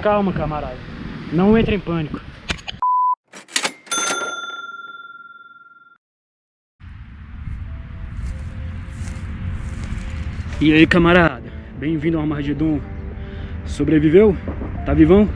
Calma, camarada. Não entre em pânico. E aí, camarada? Bem-vindo ao Armagedon. Sobreviveu? Tá vivão?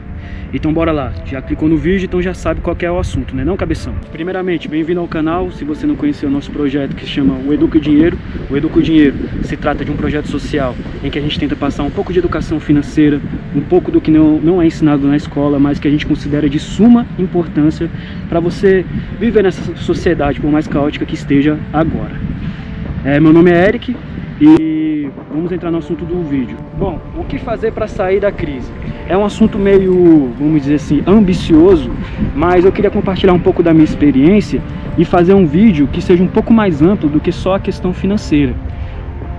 Então bora lá. Já clicou no vídeo, então já sabe qual que é o assunto, né não, cabeção? Primeiramente, bem-vindo ao canal. Se você não conheceu o nosso projeto que se chama o Educa Dinheiro, o Educa Dinheiro se trata de um projeto social em que a gente tenta passar um pouco de educação financeira, um pouco do que não é ensinado na escola, mas que a gente considera de suma importância para você viver nessa sociedade, por mais caótica que esteja agora. Meu nome é Eric e vamos entrar no assunto do vídeo. Bom, o que fazer para sair da crise? É um assunto meio, vamos dizer assim, ambicioso, mas eu queria compartilhar um pouco da minha experiência e fazer um vídeo que seja um pouco mais amplo do que só a questão financeira.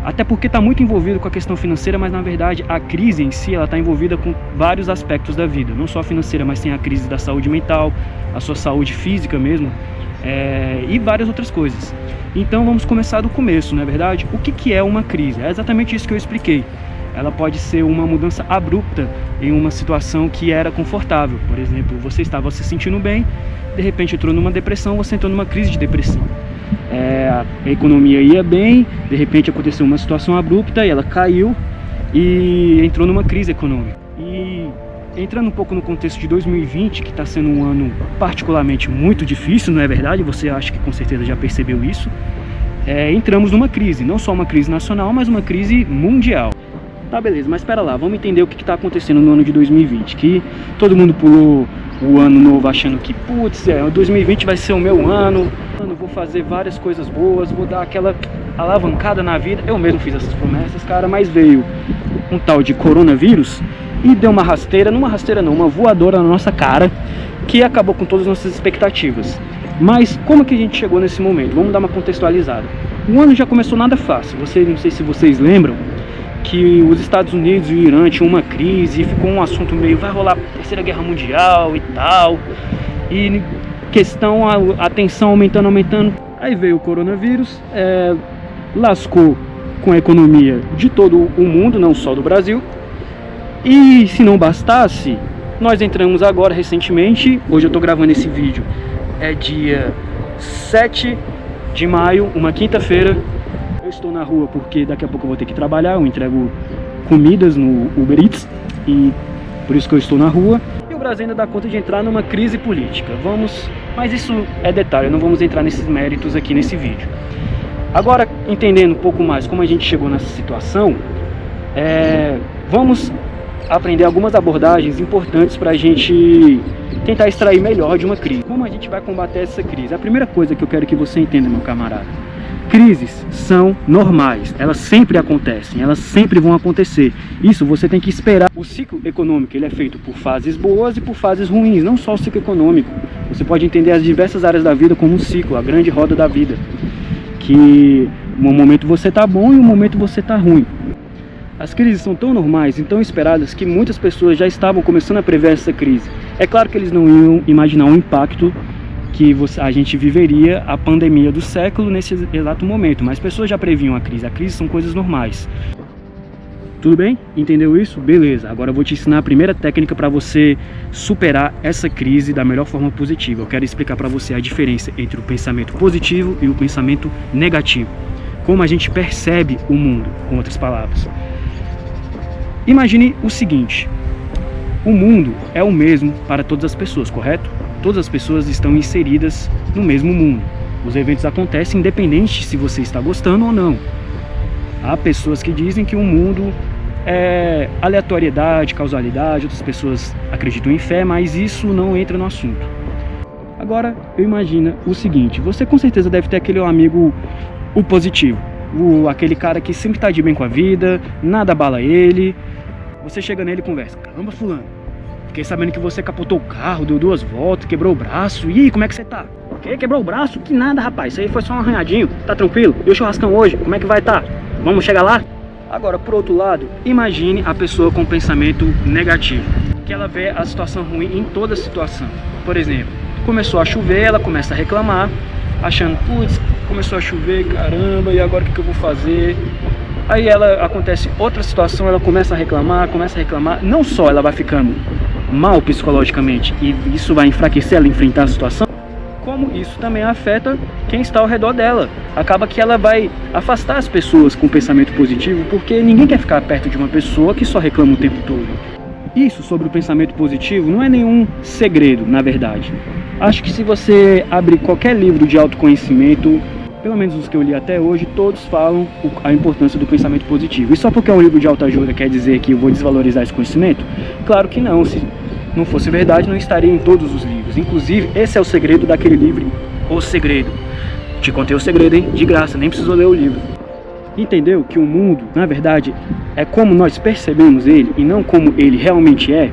Até porque está muito envolvido com a questão financeira, mas na verdade a crise em si está envolvida com vários aspectos da vida. Não só a financeira, mas tem a crise da saúde mental, a sua saúde física mesmo, e várias outras coisas. Então vamos começar do começo, não é verdade? O que é uma crise? É exatamente isso que eu expliquei. Ela pode ser uma mudança abrupta em uma situação que era confortável. Por exemplo, você estava se sentindo bem, de repente entrou numa depressão, você entrou numa crise de depressão. A economia ia bem, de repente aconteceu uma situação abrupta e ela caiu e entrou numa crise econômica. E entrando um pouco no contexto de 2020, que está sendo um ano particularmente muito difícil, não é verdade? Você acha que com certeza já percebeu isso. Entramos numa crise, não só uma crise nacional, mas uma crise mundial. Tá, beleza, mas espera lá, vamos entender o que está acontecendo no ano de 2020, que todo mundo pulou o ano novo achando que, putz, 2020 vai ser o meu ano, vou fazer várias coisas boas, vou dar aquela alavancada na vida. Eu mesmo fiz essas promessas, cara, mas veio um tal de coronavírus e deu uma rasteira, uma voadora na nossa cara, que acabou com todas as nossas expectativas. Mas como que a gente chegou nesse momento? Vamos dar uma contextualizada. O ano já começou nada fácil, não sei se vocês lembram, que os Estados Unidos e o Irã tinham uma crise e ficou um assunto meio, vai rolar a Terceira Guerra Mundial e tal, e a tensão aumentando, aí veio o coronavírus, lascou com a economia de todo o mundo, não só do Brasil, e se não bastasse, nós entramos agora recentemente, hoje eu tô gravando esse vídeo, é dia 7 de maio, uma quinta-feira. Eu estou na rua porque daqui a pouco eu vou ter que trabalhar, eu entrego comidas no Uber Eats e por isso que eu estou na rua. E o Brasil ainda dá conta de entrar numa crise política. Mas isso é detalhe, não vamos entrar nesses méritos aqui nesse vídeo. Agora, entendendo um pouco mais como a gente chegou nessa situação, vamos aprender algumas abordagens importantes para a gente tentar extrair melhor de uma crise. Como a gente vai combater essa crise? A primeira coisa que eu quero que você entenda, meu camarada: crises são normais, elas sempre acontecem, elas sempre vão acontecer. Isso você tem que esperar. O ciclo econômico ele é feito por fases boas e por fases ruins, não só o ciclo econômico. Você pode entender as diversas áreas da vida como um ciclo, a grande roda da vida. Que um momento você tá bom e um momento você tá ruim. As crises são tão normais e tão esperadas que muitas pessoas já estavam começando a prever essa crise. É claro que eles não iam imaginar o impacto que a gente viveria a pandemia do século nesse exato momento, mas pessoas já previam a crise. A crise são coisas normais. Tudo bem? Entendeu isso? Beleza. Agora eu vou te ensinar a primeira técnica para você superar essa crise da melhor forma positiva. Eu quero explicar para você a diferença entre o pensamento positivo e o pensamento negativo. Como a gente percebe o mundo, com outras palavras. Imagine o seguinte: o mundo é o mesmo para todas as pessoas, correto? Todas as pessoas estão inseridas no mesmo mundo. Os eventos acontecem independente se você está gostando ou não. Há pessoas que dizem que o mundo é aleatoriedade, causalidade, outras pessoas acreditam em fé, mas isso não entra no assunto. Agora, eu imagino o seguinte: você com certeza deve ter aquele amigo, o positivo, aquele cara que sempre está de bem com a vida, nada abala ele. Você chega nele e conversa: caramba, fulano, fiquei sabendo que você capotou o carro, deu 2 voltas, quebrou o braço. E aí, como é que você tá? Quebrou o braço? Que nada, rapaz. Isso aí foi só um arranhadinho. Tá tranquilo? E o churrascão hoje? Como é que vai tá? Vamos chegar lá? Agora, por outro lado, imagine a pessoa com pensamento negativo, que ela vê a situação ruim em toda situação. Por exemplo, começou a chover, ela começa a reclamar, achando, putz, começou a chover, caramba, e agora o que eu vou fazer? Aí acontece outra situação, ela começa a reclamar, não só ela vai ficando mal psicologicamente e isso vai enfraquecer ela a enfrentar a situação, como isso também afeta quem está ao redor dela. Acaba que ela vai afastar as pessoas com pensamento positivo, porque ninguém quer ficar perto de uma pessoa que só reclama o tempo todo. Isso sobre o pensamento positivo não é nenhum segredo, na verdade. Acho que se você abrir qualquer livro de autoconhecimento, pelo menos os que eu li até hoje, todos falam a importância do pensamento positivo. E só porque é um livro de autoajuda quer dizer que eu vou desvalorizar esse conhecimento? Claro que não. Se não fosse verdade, não estaria em todos os livros. Inclusive, esse é o segredo daquele livro, O Segredo. Te contei o segredo, hein? De graça, nem precisou ler o livro. Entendeu que o mundo, na verdade, é como nós percebemos ele e não como ele realmente é?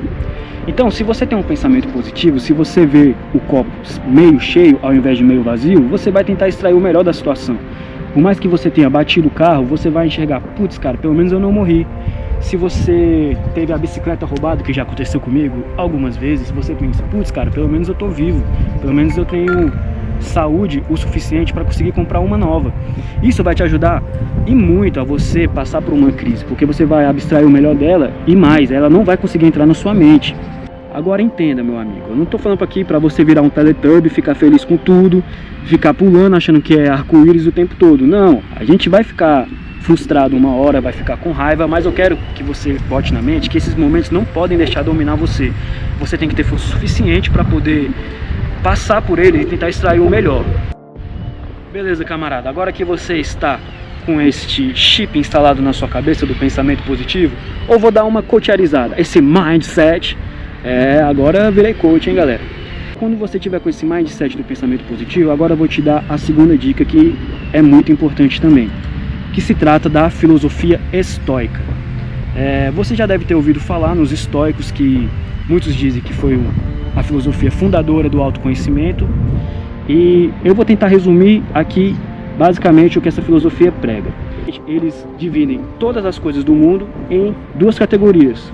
Então, se você tem um pensamento positivo, se você vê o copo meio cheio ao invés de meio vazio, você vai tentar extrair o melhor da situação. Por mais que você tenha batido o carro, você vai enxergar, putz, cara, pelo menos eu não morri. Se você teve a bicicleta roubada, que já aconteceu comigo algumas vezes, você pensa, putz, cara, pelo menos eu tô vivo, pelo menos eu tenho saúde o suficiente para conseguir comprar uma nova. Isso vai te ajudar e muito a você passar por uma crise, porque você vai abstrair o melhor dela e mais, ela não vai conseguir entrar na sua mente. Agora entenda, meu amigo, eu não tô falando aqui para você virar um Teletubby, ficar feliz com tudo, ficar pulando achando que é arco-íris o tempo todo. Não, a gente vai ficar frustrado uma hora, vai ficar com raiva, mas eu quero que você bote na mente que esses momentos não podem deixar dominar você. Você tem que ter força suficiente para poder passar por ele e tentar extrair o melhor. Beleza, camarada, agora que você está com este chip instalado na sua cabeça do pensamento positivo, eu vou dar uma coacharizada, esse mindset. Agora eu virei coach, hein, galera. Quando você tiver com esse mindset do pensamento positivo, agora eu vou te dar a segunda dica que é muito importante também, que se trata da filosofia estoica. Você já deve ter ouvido falar nos estoicos, que muitos dizem que foi a filosofia fundadora do autoconhecimento, e eu vou tentar resumir aqui basicamente o que essa filosofia prega. Eles dividem todas as coisas do mundo em duas categorias: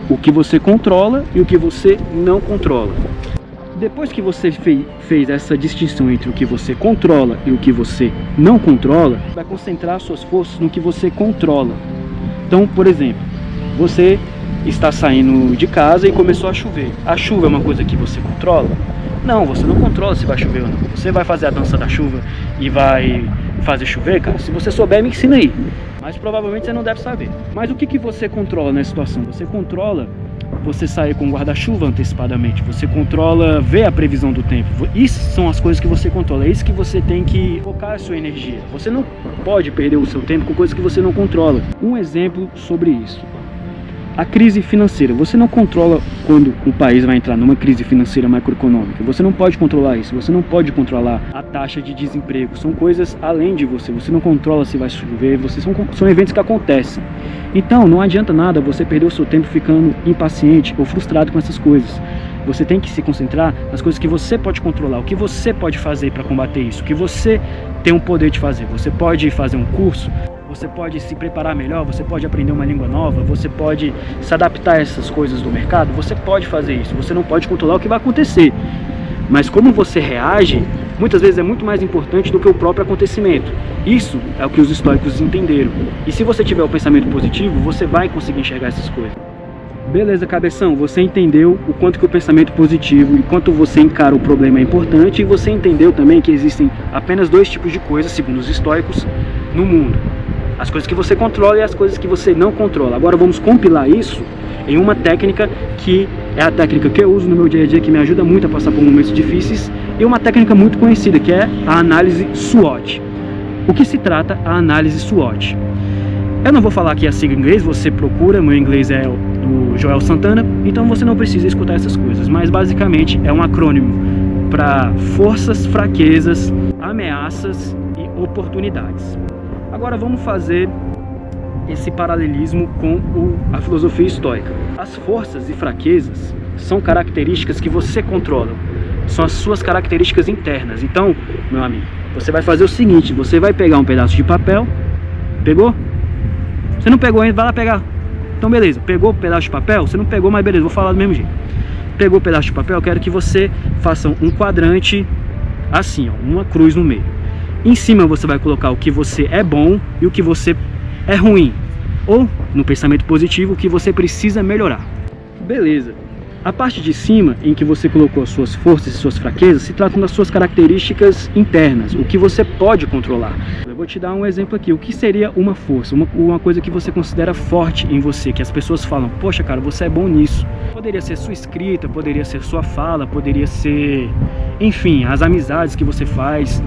o que você controla e o que você não controla. Depois que você fez essa distinção entre o que você controla e o que você não controla, vai concentrar suas forças no que você controla. Então, por exemplo, você está saindo de casa e começou a chover. A chuva é uma coisa que você controla? Não, você não controla se vai chover ou não. Você vai fazer a dança da chuva e vai fazer chover, cara? Se você souber, me ensina aí. Mas provavelmente você não deve saber. Mas o que você controla nessa situação? Você controla você sair com o guarda-chuva antecipadamente. Você controla ver a previsão do tempo. Isso são as coisas que você controla. É isso que você tem que focar a sua energia. Você não pode perder o seu tempo com coisas que você não controla. Um exemplo sobre isso: a crise financeira. Você não controla quando o país vai entrar numa crise financeira macroeconômica. Você não pode controlar isso. Você não pode controlar a taxa de desemprego. São coisas além de você. Você não controla se vai chover. São eventos que acontecem. Então não adianta nada você perder o seu tempo ficando impaciente ou frustrado com essas coisas. Você tem que se concentrar nas coisas que você pode controlar. O que você pode fazer para combater isso. O que você tem o poder de fazer. Você pode fazer um curso. Você pode se preparar melhor, você pode aprender uma língua nova, você pode se adaptar a essas coisas do mercado, você pode fazer isso. Você não pode controlar o que vai acontecer, mas como você reage, muitas vezes é muito mais importante do que o próprio acontecimento. Isso é o que os estoicos entenderam. E se você tiver o pensamento positivo, você vai conseguir enxergar essas coisas. Beleza, cabeção, você entendeu o quanto que o pensamento positivo e quanto você encara o problema é importante, e você entendeu também que existem apenas dois tipos de coisas, segundo os estoicos, no mundo: as coisas que você controla e as coisas que você não controla. Agora vamos compilar isso em uma técnica que é a técnica que eu uso no meu dia a dia, que me ajuda muito a passar por momentos difíceis, e uma técnica muito conhecida, que é a análise SWOT. O que se trata a análise SWOT? Eu não vou falar aqui a sigla em inglês, você procura, meu inglês é do Joel Santana, então você não precisa escutar essas coisas, mas basicamente é um acrônimo para forças, fraquezas, ameaças e oportunidades. Agora vamos fazer esse paralelismo com a filosofia estoica. As forças e fraquezas são características que você controla, são as suas características internas. Então, meu amigo, você vai fazer o seguinte: você vai pegar um pedaço de papel. Pegou? Você não pegou ainda? Vai lá pegar. Então beleza, pegou o pedaço de papel? Você não pegou, mas beleza, vou falar do mesmo jeito. Pegou o pedaço de papel, eu quero que você faça um quadrante assim, ó, uma cruz no meio. Em cima você vai colocar o que você é bom e o que você é ruim, ou no pensamento positivo, o que você precisa melhorar. Beleza. A parte de cima, em que você colocou as suas forças e suas fraquezas, se tratam das suas características internas, o que você pode controlar. Eu vou te dar um exemplo aqui. O que seria uma força? Uma coisa que você considera forte em você, que as pessoas falam, poxa cara, você é bom nisso. Poderia ser sua escrita, poderia ser sua fala, poderia ser, enfim, as amizades que você faz.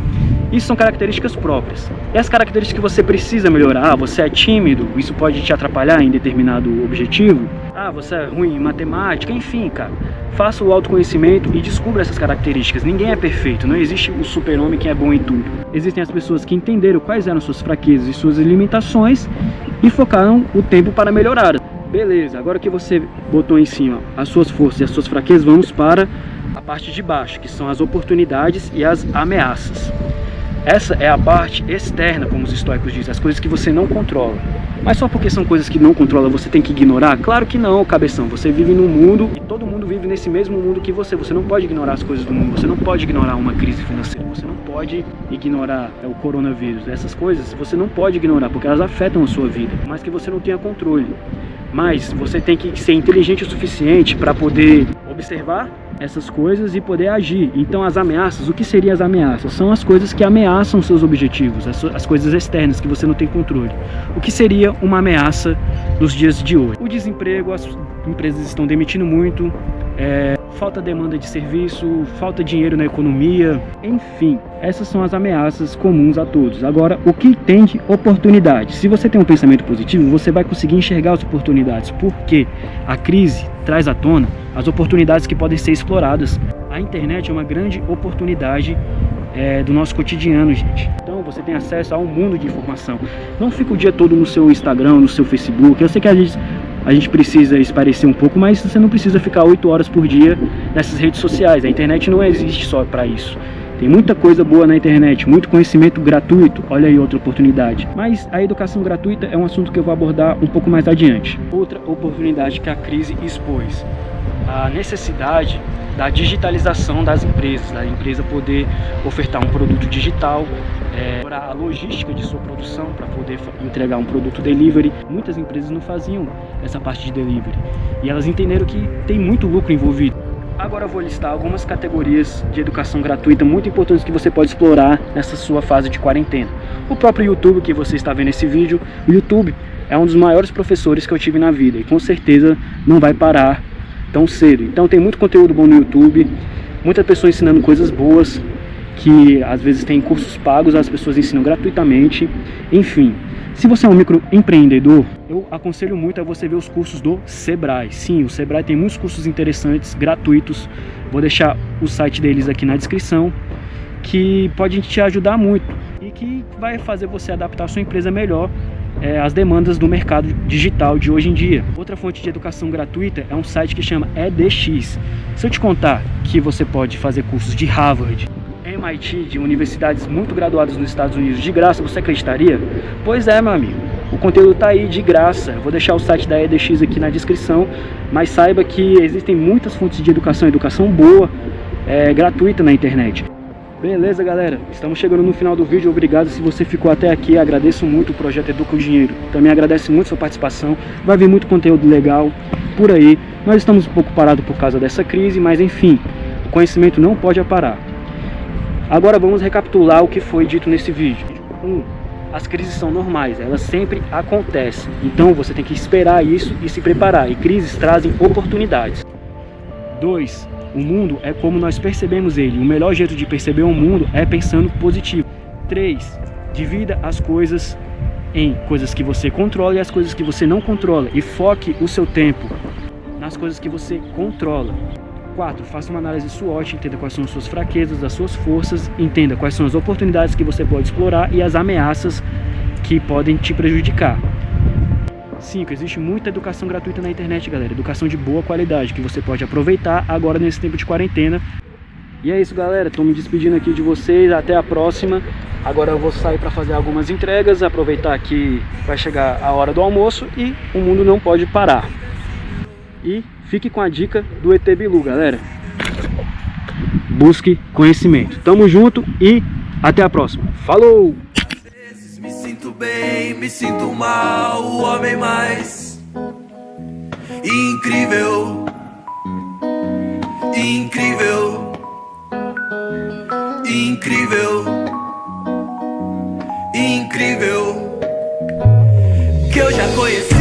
Isso são características próprias. E as características que você precisa melhorar, você é tímido, isso pode te atrapalhar em determinado objetivo. Ah, você é ruim em matemática, enfim, cara. Faça o autoconhecimento e descubra essas características. Ninguém é perfeito, não existe o super-homem que é bom em tudo. Existem as pessoas que entenderam quais eram suas fraquezas e suas limitações e focaram o tempo para melhorar. Beleza, agora que você botou em cima as suas forças e as suas fraquezas, vamos para a parte de baixo, que são as oportunidades e as ameaças. Essa é a parte externa, como os estoicos dizem, as coisas que você não controla. Mas só porque são coisas que não controla, você tem que ignorar? Claro que não, cabeção. Você vive num mundo e todo mundo vive nesse mesmo mundo que você. Você não pode ignorar as coisas do mundo, você não pode ignorar uma crise financeira, você não pode ignorar o coronavírus. Essas coisas você não pode ignorar, porque elas afetam a sua vida, mas que você não tenha controle. Mas você tem que ser inteligente o suficiente para poder observar essas coisas e poder agir. Então as ameaças, o que seriam as ameaças? São as coisas que ameaçam seus objetivos, as coisas externas que você não tem controle. O que seria uma ameaça nos dias de hoje? O desemprego, as empresas estão demitindo muito, falta demanda de serviço, falta dinheiro na economia, enfim, essas são as ameaças comuns a todos. Agora, o que tem de oportunidade? Se você tem um pensamento positivo, você vai conseguir enxergar as oportunidades, porque a crise traz à tona as oportunidades que podem ser exploradas. A internet é uma grande oportunidade do nosso cotidiano, gente. Então você tem acesso a um mundo de informação. Não fica o dia todo no seu Instagram, no seu Facebook. Eu sei que a gente precisa esparecer um pouco, mas você não precisa ficar 8 horas por dia nessas redes sociais. A internet não existe só para isso. Tem muita coisa boa na internet, muito conhecimento gratuito. Olha aí outra oportunidade. Mas a educação gratuita é um assunto que eu vou abordar um pouco mais adiante. Outra oportunidade que a crise expôs: a necessidade da digitalização das empresas, da empresa poder ofertar um produto digital, a logística de sua produção para poder entregar um produto delivery. Muitas empresas não faziam essa parte de delivery e elas entenderam que tem muito lucro envolvido. Agora eu vou listar algumas categorias de educação gratuita muito importantes que você pode explorar nessa sua fase de quarentena. O próprio YouTube, que você está vendo esse vídeo, o YouTube é um dos maiores professores que eu tive na vida e com certeza não vai parar tão cedo. Então tem muito conteúdo bom no YouTube, muitas pessoas ensinando coisas boas, que às vezes tem cursos pagos, as pessoas ensinam gratuitamente. Enfim, se você é um microempreendedor, eu aconselho muito a você ver os cursos do Sebrae. Sim, o Sebrae tem muitos cursos interessantes, gratuitos. Vou deixar o site deles aqui na descrição, que pode te ajudar muito e que vai fazer você adaptar a sua empresa melhor às demandas do mercado digital de hoje em dia. Outra fonte de educação gratuita é um site que chama edX. Se eu te contar que você pode fazer cursos de Harvard, MIT, de universidades muito graduadas nos Estados Unidos de graça, você acreditaria? Pois é, meu amigo, o conteúdo está aí de graça. Eu vou deixar o site da edX aqui na descrição, mas saiba que existem muitas fontes de educação boa, gratuita na internet. Beleza, galera, estamos chegando no final do vídeo. Obrigado se você ficou até aqui, agradeço muito o projeto Educa o Dinheiro. Também agradeço muito a sua participação, vai vir muito conteúdo legal por aí. Nós estamos um pouco parados por causa dessa crise, mas enfim, o conhecimento não pode parar. Agora vamos recapitular o que foi dito nesse vídeo. 1. As crises são normais, elas sempre acontecem. Então você tem que esperar isso e se preparar. E crises trazem oportunidades. 2. O mundo é como nós percebemos ele. O melhor jeito de perceber o mundo é pensando positivo. 3. Divida as coisas em coisas que você controla e as coisas que você não controla. E foque o seu tempo nas coisas que você controla. 4. Faça uma análise SWOT, entenda quais são as suas fraquezas, as suas forças, entenda quais são as oportunidades que você pode explorar e as ameaças que podem te prejudicar. 5. Existe muita educação gratuita na internet, galera. Educação de boa qualidade que você pode aproveitar agora nesse tempo de quarentena. E é isso, galera. Estou me despedindo aqui de vocês. Até a próxima. Agora eu vou sair para fazer algumas entregas, aproveitar que vai chegar a hora do almoço e o mundo não pode parar. E fique com a dica do ET Bilu, galera. Busque conhecimento. Tamo junto e até a próxima. Falou! Às vezes me sinto bem, me sinto mal, o homem mais incrível. incrível, incrível, incrível, que eu já conheci